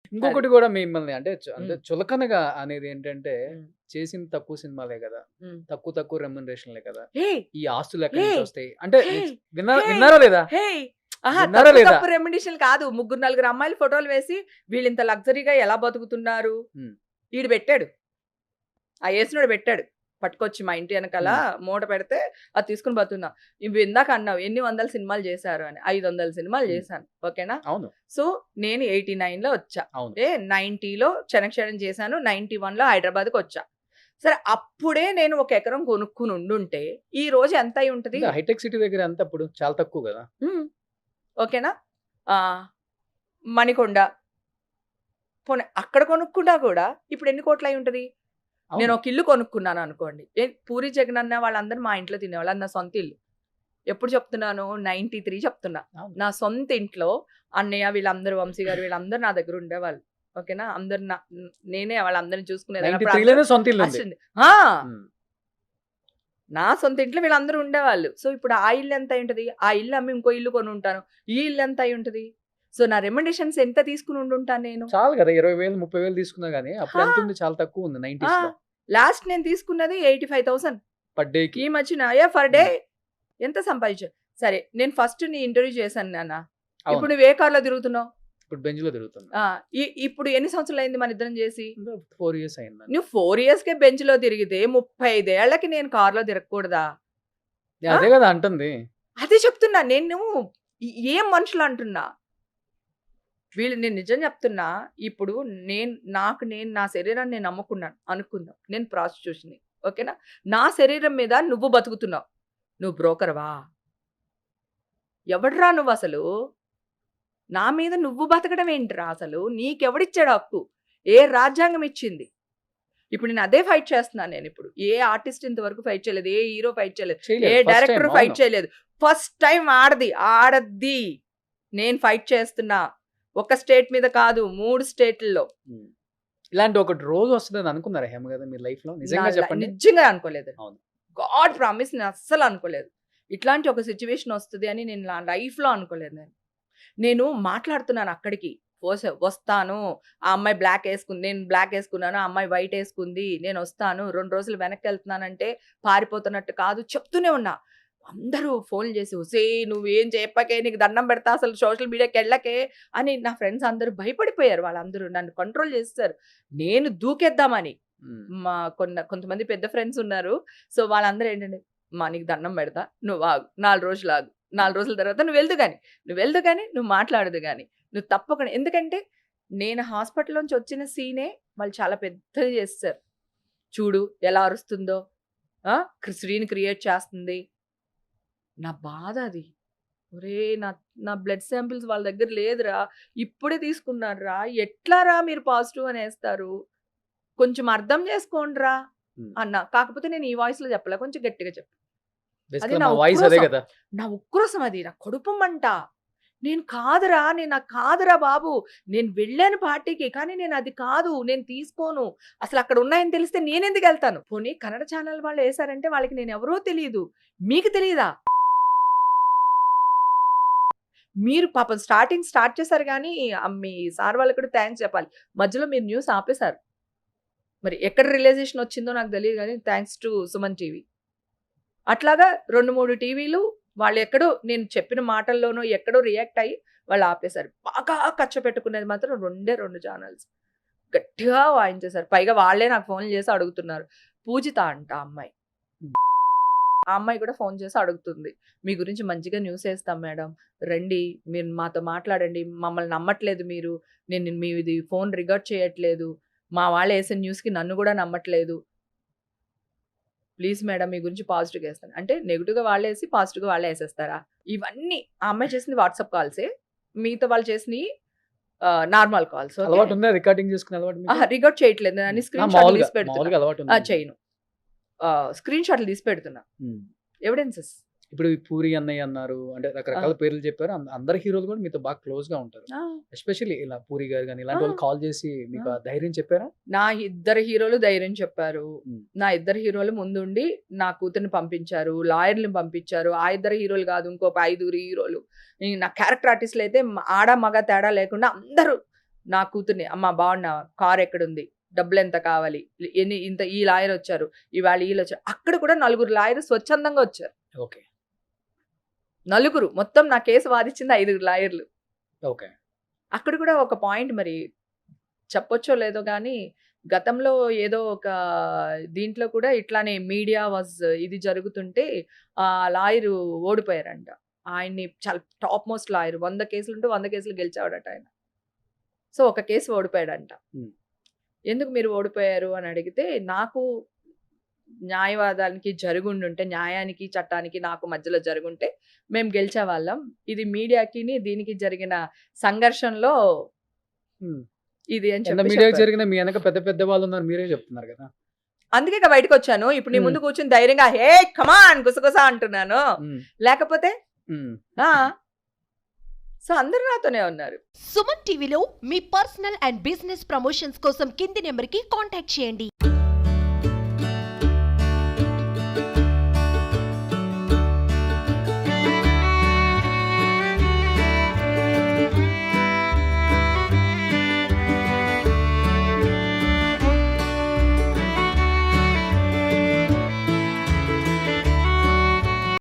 అది. ఇంకొకటి గూడా మిమ్మల్ని అంటే అంటే హ్మ్. చులకనగా అనేది ఏంటంటే, హ్మ్. చేసింది తక్కువ సినిమాలే గదా! హ్మ్. తక్కువ రెమ్యునరేషన్‌లే కదా! హేయ్! ఈ ఆస్తులెక్కడి హేయ్! నుంచొస్తాయి? అంటే హేయ్! హేయ్! విన్నారా లేదా? హేయ్! అహా! విన్నారా లేదా? తక్కువ రెమ్యునరేషన్‌లు కాదు. ముగ్గురు, నలుగురు అమ్మాయిల ఫోటోలు వేసి వీళ్ళింత లగ్జరీగా ఎలా బతుకుతున్నారు? హ్మ్. ఈడు పెట్టాడు. ఆ ఏసినోడు పెట్టాడు. పట్టుకొచ్చి మా ఇంటి ఎనకాల హ్మ్. మూట పెడితే అది తీసుకొని బతుకుతున్నా. ఇవి ఇందాక అన్నావు ఎన్ని వందల సినిమాలు చేశారు అని. 500 సినిమాలు హ్మ్. చేశాను. ఓకేనా? అవును. సో, నేను 89లో వచ్చా. అవును. 90లో చెనక్షేడం చేశాను. 91లో హైదరాబాద్‌కొచ్చా. సరే అప్పుడే నేను ఒక ఎకరం కొనుక్కొని ఉండుంటే ఈ రోజు ఎంత అయి ఉంటది? అంటే హైటెక్ సిటీ దగ్గర ఎంత అప్పుడు? చాలా తక్కువ గదా! హ్మ్. ఓకేనా? ఆహ్, మణికొండ పోనీ అక్కడ కొనుక్కున్నా గూడా ఇప్పుడు ఎన్ని కోట్లయి ఉంటది? నేను అవును. ఒక ఇల్లు కొనుక్కున్నాననుకోండి. పూరి జగనన్న వాళ్ళందరూ మా ఇంట్లో తినేవాళ్ళు. అది నా సొంత ఇల్లు. ఎప్పుడు చెప్తున్నాను? 93 చెప్తున్నా. అవును. నా సొంత ఇంట్లో అన్నయ్య వీళ్ళందరూ వంశీ గారు వీళ్ళందరూ నా దగ్గర ఉండేవాళ్ళు. ఓకేనా? అందరు నేనే వాళ్ళందరిని చూసుకునేదాన్ని. అప్పుడు అందరూ 93లోనే సొంత ఇల్లుంది. అసిస్టెంట్ ఆ! హ్మ్. నా సొంత ఇంట్లో వీళ్ళందరూ ఉండేవాళ్ళు. సో, ఇప్పుడు ఆ ఇల్లు ఎంత అయ్యుంటది? ఆ ఇల్లు అమ్మి ఇంకో ఇల్లు కొనుంటాను. ఈ ఇల్లు ఎంత అయ్యుంటది? సో, నా రెమెండేషన్స్ ఎంత తీసుకొని ఉండుంటాను నేను? చాలు గదా! 20,000, 30,000 తీసుకున్నా గాని హా! అప్పుడెంతుంది? చాలా తక్కువుంది ఆ! 90స్‌లో లాస్ట్ నేను తీసుకున్నది 85,000 పర్ డేకి. ఈ మధ్యన పర్ డే హ్మ్. ఎంత సంపాదించావు? సరే నేను ఫస్ట్ నీ ఇంటర్వ్యూ చేశాను నాన్న. అవును. ఇప్పుడు నువ్వు ఏ కార్‌లో తిరుగుతున్నావు? ఇప్పుడు బెంజ్‌లో తిరుగుతున్నా. ఆ! ఇప్పుడు ఎన్ని సంవత్సరాలయింది మనిద్దరం జేసి? ఇంకా 4 ఇయర్స్ అయిందండి. నువ్వు 4 ఇయర్స్‌కే బెంచ్‌లో తిరిగితే 35 ఏళ్లకి నేను కార్‌లో తిరగకూడదా? ఆ! అదే గదా అంటుంది. అదే చెప్తున్నా. ఏం మనుషులంటున్నా. వీళ్ళు నేను నిజం చెప్తున్నా. ఇప్పుడు నేను నా శరీరాన్ని నేను నమ్ముకున్నాను అనుకుందాం. నేను ప్రాస్టిట్యూషన్‌ని. ఓకేనా? నా శరీరం మీద నువ్వు బతుకుతున్నావు. నువ్వు బ్రోకర్‌వా? ఎవడ్రా నువ్వసలు? నా మీద నువ్వు బతకడం ఏంట్రా అసలు? నీకెవడిచ్చాడు హక్కు? ఏ రాజ్యాంగం ఇచ్చింది? ఇప్పుడు నేను అదే ఫైట్ చేస్తున్నాను నేనిప్పుడు. ఏ ఆర్టిస్ట్ ఇంతవరకు ఫైట్ చేయలేదు. ఏ హీరో ఫైట్ చేయలేదు. ఏ చేయలేదు. First time. డైరెక్టర్ ఫైట్ అవును. చేయలేదు. ఫస్ట్ టైమ్ ఆడది. నేను ఫైట్ చేస్తున్నా. ఒక స్టేట్ మీద కాదు 3 స్టేట్‌ల్లో. హ్మ్. ఇలాంటి ఒకటి రోజు వస్తదని అనుకున్నారా హేమ గారు మీ లైఫ్‌లో? నిజంగా చెప్పండి. నిజంగా అనుకోలేదు. అవును. గాడ్ ప్రామిస్ నేను అస్సలు అనుకోలేదు. ఇట్లాంటి ఒక సిట్యుయేషన్ వస్తది అని నేను నా లైఫ్‌లో అనుకోలేదు నేను. నేను మాట్లాడుతున్నాను అక్కడికి. వస్తాను. ఆ అమ్మాయి నేను బ్లాక్ ఏసుకున్నాను. ఆ అమ్మాయి వైట్ ఏసుకుంది. నేనొస్తాను. 2 రోజులు వెనక్కెళ్తున్నానంటే పారిపోతున్నట్టు కాదు చెప్తూనే ఉన్నా. అందరూ ఫోన్‌లు చేసి "ఒసేయ్! నువ్వేం చెప్పకే నీకు దండం పెడతా అసలు సోషల్ మీడియాకెళ్ళకే" అని నా ఫ్రెండ్స్ అందరూ భయపడిపోయారు వాళ్ళందరూ. నన్ను కంట్రోల్ చేసేసారు. నేను దూకేద్దామని. హ్మ్. కొంతమంది పెద్ద ఫ్రెండ్స్ ఉన్నారు. సో, వాళ్ళందరూ ఏంటంటే, "అమ్మా! నీకు దండం పెడతా. నువ్వు ఆగు. 4 రోజులు ఆగు. 4 రోజుల తర్వాత నువ్వెళ్దువు గాని, నువ్వు మాట్లాడదు గాని. నువ్వు తప్పకుండా" ఎందుకంటే, నేను హాస్పిటల్‌లోంచి వచ్చిన సీనే వాళ్ళు చాలా పెద్దది చేసేసారు. చూడు ఎలా అరుస్తుందో. ఆ! సీన్ క్రియేట్ చేస్తుంది. నా బాధ అది. ఒరేయ్! నా నా బ్లడ్ సాంపిల్స్ వాళ్ళ దగ్గర లేదురా. ఇప్పుడే తీసుకున్నానురా. ఎట్లారా మీరు పాజిటివ్ అనేస్తారు? కొంచెం అర్థం చేసుకోండిరా హ్మ్. అన్నా. కాకపోతే నేను ఈ వాయిస్‌లో చెప్పలే. కొంచెం గట్టిగా చెప్పా. అది బేసికల్‌గా నా మా వాయిస్ అదే ఉక్రోషం. గదా! నా ఉక్రోషం అది. నా కడుపు మంట. నాకు కాదురా బాబు. నేను వెళ్ళాను పార్టీకి. కానీ నేను అది కాదు. నేను తీసుకోను. అసలక్కడ ఉన్నాయని తెలిస్తే నేనెందుకెళ్తాను? పోనీ కన్నడ ఛానెల్ వాళ్ళు ఎసారంటే వాళ్ళకి నేనెవరో తెలీదు. మీకు తెలీదా? మీరు పాపం స్టార్ట్ చేసారు గానీ మీ సార్ వాళ్ళకి కూడా థాంక్స్ చెప్పాలి. మధ్యలో మీరు న్యూస్ ఆపేసారు. మరి ఎక్కడ రియలైజేషన్ వచ్చిందో నాకు తెలీదు గానీ థాంక్స్ టు సుమన్ టీవీ. అట్లాగా 2, 3 టీవీలు వాళ్ళెక్కడో నేను చెప్పిన మాటల్లోనో ఎక్కడో రియాక్ట్ అయ్యి వాళ్ళు ఆపేసారు. బాగా కచ్చపెట్టుకునేది మాత్రం 2 ఛానెల్స్. గట్టిగా వాయించేసారు. పైగా వాళ్ళే నాకు ఫోన్‌లు చేసి అడుగుతున్నారు. పూజిత అంట ఆ అమ్మాయి. హ్మ్. ఆ అమ్మాయి కూడా ఫోన్ చేసి అడుగుతుంది. "మీ గురించి మంచిగా న్యూస్ ఏస్తాం మేడం. రండి. మీరు మాతో మాట్లాడండి. మమ్మల్ని నమ్మట్లేదు మీరు. నేను మీది ఫోన్ రికార్డ్ చేయట్లేదు. మా వాళ్ళేసిన న్యూస్‌కి నన్ను కూడా నమ్మట్లేదు. ప్లీజ్ మేడం మీ గురించి పాజిటివ్‌గా ఏస్తాను." అంటే నెగెటివ్‌గా వాళ్ళేసి, పాజిటివ్‌గా వాళ్ళే ఏసేస్తారా? ఇవన్నీ ఆ అమ్మాయి చేసింది వాట్సాప్ కాల్సే. మిగతా వాళ్ళు చేసినయి నార్మల్ కాల్స్. ఓకే. అలవాటుందా రికార్డింగ్ చేసుకునే అలవాటు మీకు? అహా! రికార్డ్ చేయట్లేదు. నేను హ్మ్. అన్ని స్క్రీన్ షాట్‌లు మామూలుగా, తీసి పెడుతున్నా. మామూలుగా అలవాటుందంటున్నా. చేయను. స్క్రీన్ షాట్‌లు తీసి పెడుతున్నా. హ్మ్. ఎవిడెన్సెస్. ఇప్పుడు ఈ 'పూరి అన్నయ్య' అన్నారు. అంటే ఆ! రకరకాల పేర్లు చెప్పారు. అందరి హీరోలు కూడా మీతో బాగా క్లోజ్‌గా ఉంటారు. ఆ! ఎస్పెషల్లీ ఇలా 'పూరి' గారు గాని ఆ! ఇలాంటి వాళ్ళు కాల్ చేసి ఆ! మీకు ఆ ధైర్యం చెప్పారా? నా ఇద్దరు హీరోలు ధైర్యం చెప్పారు. హ్మ్. నా ఇద్దరు హీరోలు ముందుండి నా కూతురిని పంపించారు. లాయర్‌లని పంపించారు. ఆ ఇద్దరు హీరోలు కాదు ఇంకొక 5గురు హీరోలు. నా క్యారెక్టర్ ఆర్టిస్ట్‌లయితే ఆడ, మగ తేడా లేకుండా అందరూ నా కూతుర్ని అమ్మ బాగున్నావా, కార్ ఎక్కడుంది, డబ్బులు ఎంత కావాలి, ఇంత ఈ లాయర్ వచ్చారు, ఇవాళ వీళ్ళు వచ్చారు. అక్కడ కూడా 4 లాయర్ స్వచ్ఛందంగా వచ్చారు. ఓకే. నలుగురు మొత్తం నా కేసు వాదించింది 5 లాయర్లు. ఓకే. అక్కడ కూడా ఒక పాయింట్ మరి చెప్పొచ్చో లేదో కానీ గతంలో ఏదో ఒక దీంట్లో కూడా ఇట్లానే మీడియా ఇది జరుగుతుంటే ఆ లాయరు ఓడిపోయారంట. ఆయన్ని చాలా టాప్ మోస్ట్ లాయర్, 100 కేసులు ఉంటే 100 కేసులు గెలిచాడట ఆయన. సో ఒక కేసు ఓడిపోయాడంట. ఎందుకు మీరు ఓడిపోయారు అని అడిగితే, నాకు న్యాయవాదానికి జరుగుండుంటే, న్యాయానికి చట్టానికి నాకు మధ్యలో జరుగుంటే మేము గెలిచేవాళ్ళం. ఇది మీడియాకి దీనికి జరిగిన సంఘర్షణలో ఇది అని చెప్పి మీడియాకి జరిగిన మీ వెనక పెద్ద పెద్ద వాళ్ళు ఉన్నారు, మీరే చెప్తున్నారు కదా. అందుకే ఇక బయటకు వచ్చాను. ఇప్పుడు నీ ముందు కూర్చుని ధైర్యంగా హే కమాన్ గుసగుస అంటున్నాను. లేకపోతే సో అందరూ నాతోనే ఉన్నారు. సుమన్ టీవీలో మీ పర్సనల్ అండ్ బిజినెస్ ప్రమోషన్స్ కోసం కింది నెంబర్కి కాంటాక్ట్ చేయండి.